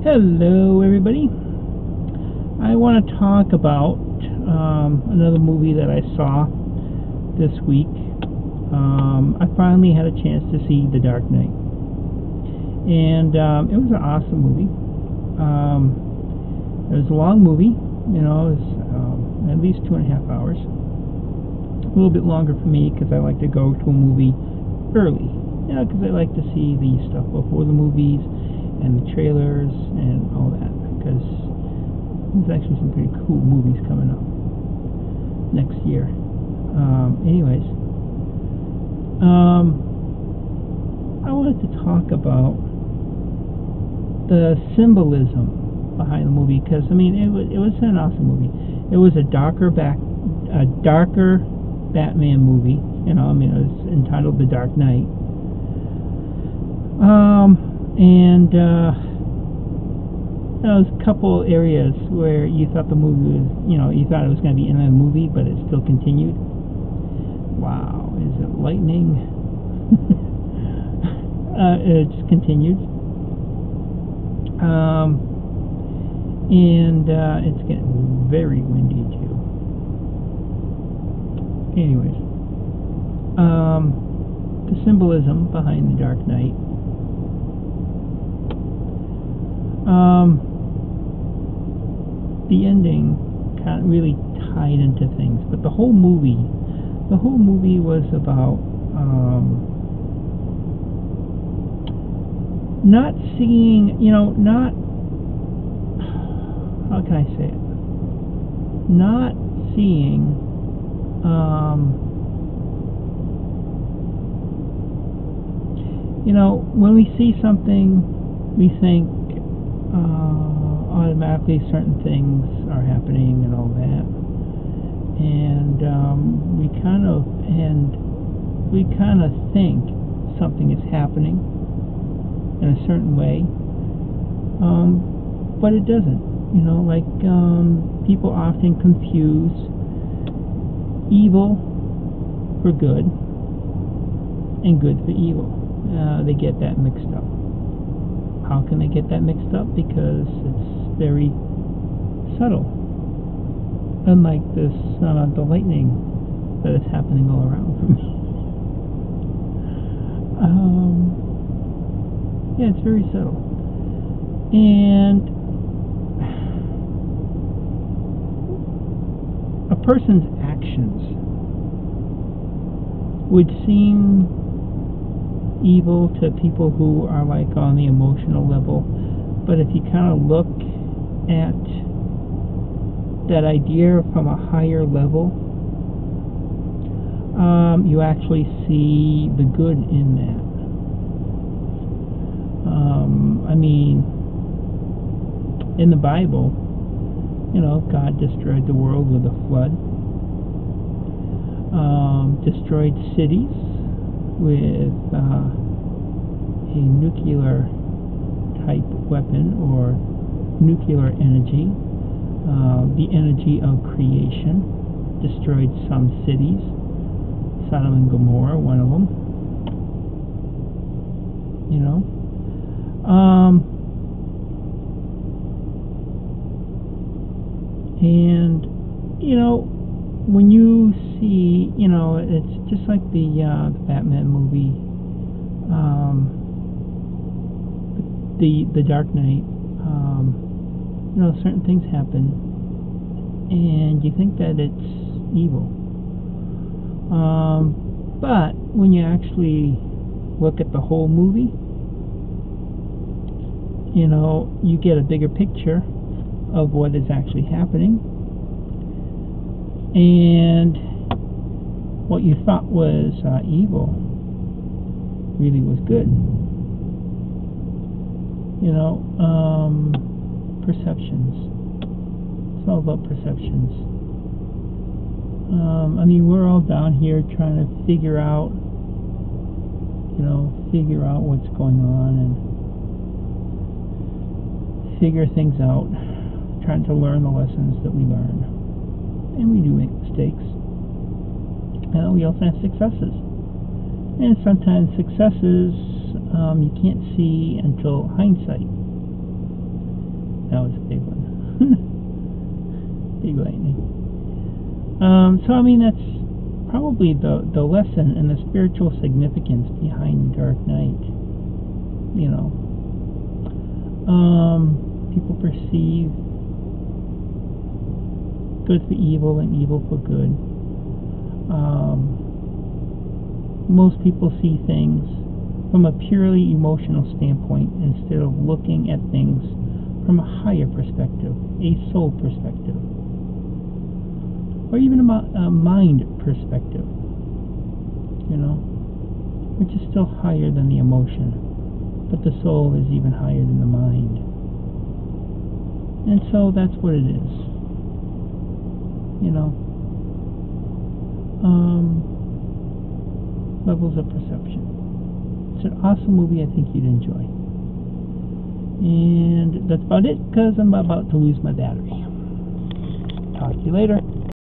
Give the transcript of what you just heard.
Hello, everybody. I want to talk about another movie that I saw this week. I finally had a chance to see The Dark Knight, and it was an awesome movie. It was a long movie, it was at least 2.5 hours. A little bit longer for me because I like to go to a movie early, because I like to see the stuff before the movies and the trailers and all that, because there's actually some pretty cool movies coming up next year. Anyways, I wanted to talk about the symbolism behind the movie, because it was an awesome movie. It was a darker Batman movie. It was entitled The Dark Knight. And there was a couple areas where you thought the movie was, you thought it was going to be in a movie, but it still continued. Wow, is it lightning? It just continued. And it's getting very windy too. Anyways, the symbolism behind The Dark Knight. The ending kind of really tied into things, but the whole movie was about not seeing, not, how can I say it? Not seeing when we see something, we think automatically certain things are happening and all that, and we kind of think something is happening in a certain way, but it doesn't. People often confuse evil for good and good for evil. They get that mixed up. How can they get that mixed up? Because it's very subtle. Unlike this, the lightning that is happening all around for me. Yeah, it's very subtle. And a person's actions would seem evil to people who are on the emotional level, but if you kind of look at that idea from a higher level, you actually see the good in that. In the Bible, God destroyed the world with a flood, destroyed cities with a nuclear type weapon or nuclear energy, the energy of creation, destroyed some cities, Sodom and Gomorrah, one of them. And when you see, it's just like the Batman movie, the Dark Knight. Certain things happen, and you think that it's evil. But when you actually look at the whole movie, you get a bigger picture of what is actually happening, and what you thought was evil really was good. Perceptions. It's all about perceptions. We're all down here trying to figure out what's going on and figure things out, trying to learn the lessons that we learn. And we do make mistakes. We also have successes. And sometimes successes you can't see until hindsight. That was a big one. Big lightning. So I mean, that's probably the lesson and the spiritual significance behind Dark Knight. You know, people perceive good for evil and evil for good. Most people see things from a purely emotional standpoint instead of looking at things from a higher perspective, a soul perspective, or even a mind perspective, you know, which is still higher than the emotion, but the soul is even higher than the mind. And so that's what it is, you know. Levels of perception. It's an awesome movie. I think you'd enjoy. And that's about it, because I'm about to lose my battery. Talk to you later.